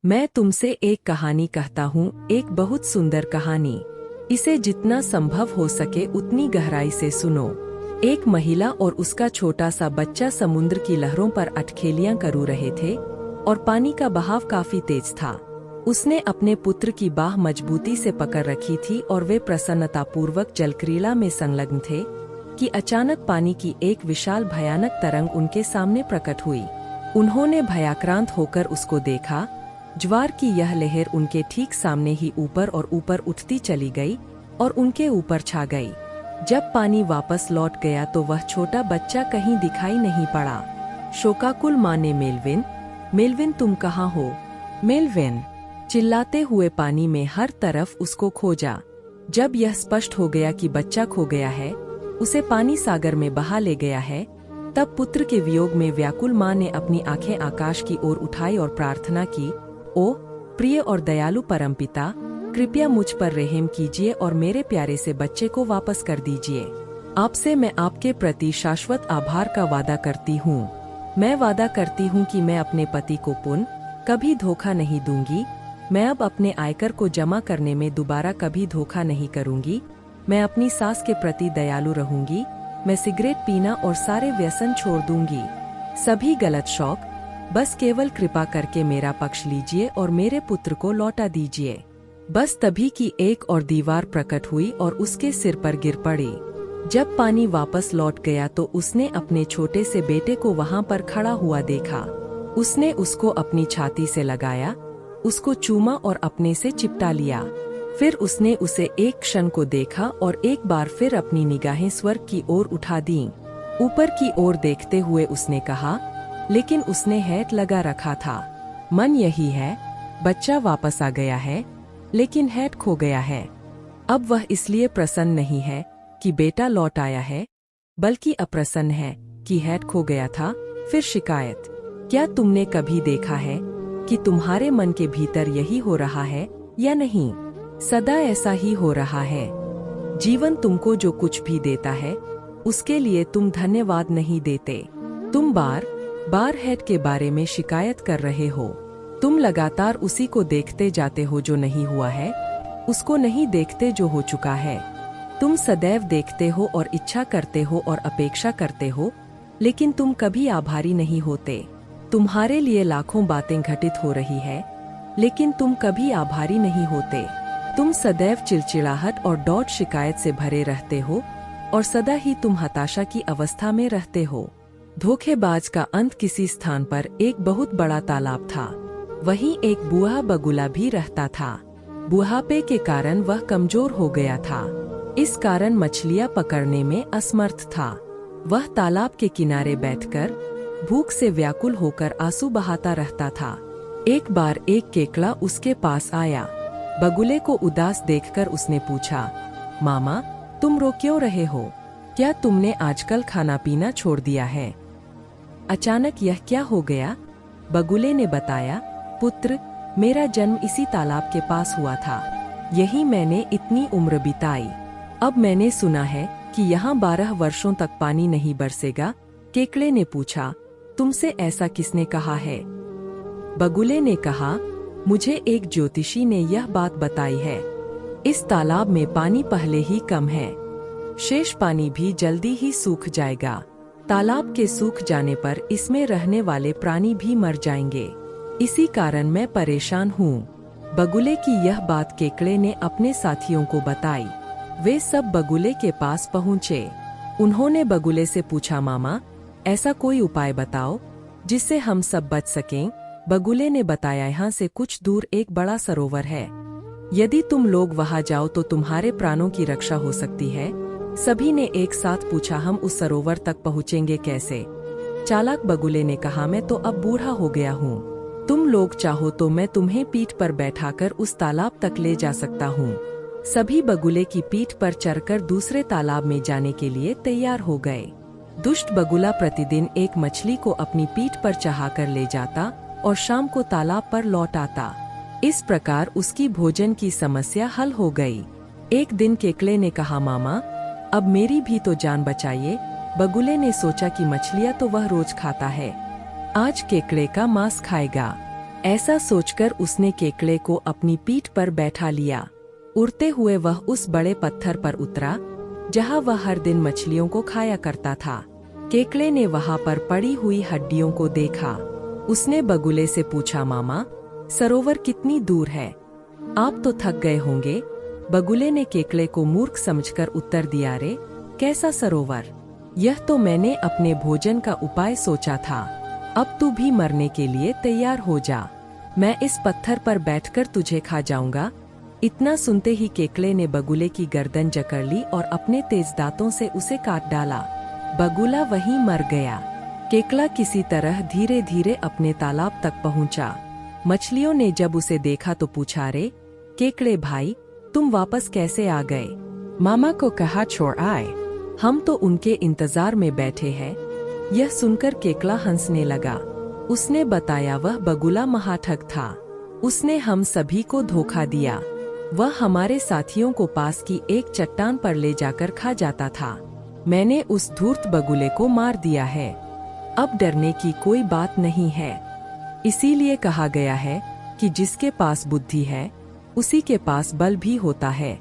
मैं तुमसे एक कहानी कहता हूँ, एक बहुत सुंदर कहानी। इसे जितना संभव हो सके उतनी गहराई से सुनो। एक महिला और उसका छोटा सा बच्चा समुद्र की लहरों पर अटखेलियां करू रहे थे और पानी का बहाव काफी तेज था। उसने अपने पुत्र की बाह मजबूती से पकड़ रखी थी और वे प्रसन्नतापूर्वक जलक्रीड़ा में संलग्न थे कि अचानक पानी की एक विशाल भयानक तरंग उनके सामने प्रकट हुई। उन्होंने भयाक्रांत होकर उसको देखा। ज्वार की यह लहर उनके ठीक सामने ही ऊपर और ऊपर उठती चली गई और उनके ऊपर छा गई। जब पानी वापस लौट गया तो वह छोटा बच्चा कहीं दिखाई नहीं पड़ा। शोकाकुल माँ ने मेलविन, मेलविन तुम कहाँ हो? मेलविन चिल्लाते हुए पानी में हर तरफ उसको खोजा। जब यह स्पष्ट हो गया कि बच्चा खो गया है, उसे पानी सागर में बहा ले गया है, तब पुत्र के वियोग में व्याकुल माँ ने अपनी आंखें आकाश की ओर उठाई और प्रार्थना की, ओ प्रिय और दयालु परमपिता, कृपया मुझ पर रहम कीजिए और मेरे प्यारे से बच्चे को वापस कर दीजिए। आपसे मैं आपके प्रति शाश्वत आभार का वादा करती हूँ। मैं वादा करती हूँ कि मैं अपने पति को पुनः कभी धोखा नहीं दूंगी। मैं अब अपने आयकर को जमा करने में दोबारा कभी धोखा नहीं करूंगी। मैं अपनी सास के प्रति दयालु रहूंगी। मैं सिगरेट पीना और सारे व्यसन छोड़ दूंगी, सभी गलत शौक। बस केवल कृपा करके मेरा पक्ष लीजिए और मेरे पुत्र को लौटा दीजिए। बस तभी की एक और दीवार प्रकट हुई और उसके सिर पर गिर पड़ी। जब पानी वापस लौट गया तो उसने अपने छोटे से बेटे को वहां पर खड़ा हुआ देखा। उसने उसको अपनी छाती से लगाया, उसको चूमा और अपने से चिपटा लिया। फिर उसने उसे एक क्षण को देखा और एक बार फिर अपनी निगाहें स्वर्ग की ओर उठा दीं। ऊपर की ओर देखते हुए उसने कहा, लेकिन उसने हैट लगा रखा था। मन यही है, बच्चा वापस आ गया है, लेकिन हैट खो गया है। अब वह इसलिए प्रसन्न नहीं है कि बेटा लौट आया है, बल्कि अप्रसन्न है कि हैट खो गया था। फिर शिकायत। क्या तुमने कभी देखा है कि तुम्हारे मन के भीतर यही हो रहा है या नहीं? सदा ऐसा ही हो रहा है। जीवन तुमको जो कुछ भी देता है, उसके लिए तुम धन्यवाद नहीं देते। तुम बार बार हैट के बारे में शिकायत कर रहे हो। तुम लगातार उसी को देखते जाते हो जो नहीं हुआ है, उसको नहीं देखते जो हो चुका है। तुम सदैव देखते हो और इच्छा करते हो और अपेक्षा करते हो, लेकिन तुम कभी आभारी नहीं होते। तुम्हारे लिए लाखों बातें घटित हो रही है, लेकिन तुम कभी आभारी नहीं होते। तुम सदैव चिड़चिड़ाहट और डॉट शिकायत से भरे रहते हो और सदा ही तुम हताशा की अवस्था में रहते हो। धोखेबाज का अंत। किसी स्थान पर एक बहुत बड़ा तालाब था। वहीं एक बूढ़ा बगुला भी रहता था। बुढ़ापे के कारण वह कमजोर हो गया था। इस कारण मछलियां पकड़ने में असमर्थ था। वह तालाब के किनारे बैठकर भूख से व्याकुल होकर आंसू बहाता रहता था। एक बार एक केकड़ा उसके पास आया। बगुले को उदास देखकर उसने पूछा, मामा तुम रो क्यों रहे हो? क्या तुमने आजकल खाना पीना छोड़ दिया है? अचानक यह क्या हो गया? बगुले ने बताया, पुत्र, मेरा जन्म इसी तालाब के पास हुआ था। यही मैंने इतनी उम्र बिताई। अब मैंने सुना है कि यहाँ 12 वर्षों तक पानी नहीं बरसेगा। केकड़े ने पूछा, तुमसे ऐसा किसने कहा है? बगुले ने कहा, मुझे एक ज्योतिषी ने यह बात बताई है। इस तालाब में पानी पहले ही कम है। शेष पानी भी जल्दी ही सूख जाएगा। तालाब के सूख जाने पर इसमें रहने वाले प्राणी भी मर जाएंगे। इसी कारण मैं परेशान हूँ। बगुले की यह बात केकड़े ने अपने साथियों को बताई। वे सब बगुले के पास पहुँचे। उन्होंने बगुले से पूछा, मामा ऐसा कोई उपाय बताओ जिससे हम सब बच सकें। बगुले ने बताया, यहाँ से कुछ दूर एक बड़ा सरोवर है। यदि तुम लोग वहाँ जाओ तो तुम्हारे प्राणों की रक्षा हो सकती है। सभी ने एक साथ पूछा, हम उस सरोवर तक पहुँचेंगे कैसे? चालाक बगुले ने कहा, मैं तो अब बूढ़ा हो गया हूँ। तुम लोग चाहो तो मैं तुम्हें पीठ पर बैठाकर उस तालाब तक ले जा सकता हूँ। सभी बगुले की पीठ पर चढ़कर दूसरे तालाब में जाने के लिए तैयार हो गए। दुष्ट बगुला प्रतिदिन एक मछली को अपनी पीठ पर चढ़ाकर ले जाता और शाम को तालाब पर लौट आता। इस प्रकार उसकी भोजन की समस्या हल हो गई। एक दिन केकड़े ने कहा, मामा अब मेरी भी तो जान बचाइए। बगुले ने सोचा कि मछलियाँ तो वह रोज खाता है, आज केकड़े का मांस खाएगा। ऐसा सोचकर उसने केकड़े को अपनी पीठ पर बैठा लिया। उड़ते हुए वह उस बड़े पत्थर पर उतरा जहां वह हर दिन मछलियों को खाया करता था। केकड़े ने वहां पर पड़ी हुई हड्डियों को देखा। उसने बगुले से पूछा, मामा, सरोवर कितनी दूर है? आप तो थक गए होंगे। बगुले ने केकड़े को मूर्ख समझकर उत्तर दिया, रे कैसा सरोवर? यह तो मैंने अपने भोजन का उपाय सोचा था। अब तू भी मरने के लिए तैयार हो जा। मैं इस पत्थर पर बैठकर तुझे खा जाऊंगा। इतना सुनते ही केकड़े ने बगुले की गर्दन जकड़ ली और अपने तेज दांतों से उसे काट डाला। बगुला वहीं मर गया। केकड़ा किसी तरह धीरे धीरे अपने तालाब तक पहुंचा। मछलियों ने जब उसे देखा तो पूछा, रे केकड़े भाई, तुम वापस कैसे आ गए? मामा को कहा छोड़ आए, हम तो उनके इंतजार में बैठे हैं। यह सुनकर केकड़ा हंसने लगा। उसने बताया, वह बगुला महाठग था। उसने हम सभी को धोखा दिया। वह हमारे साथियों को पास की एक चट्टान पर ले जाकर खा जाता था। मैंने उस धूर्त बगुले को मार दिया है। अब डरने की कोई बात नहीं है। इसीलिए कहा गया है कि जिसके पास बुद्धि है उसी के पास बल भी होता है।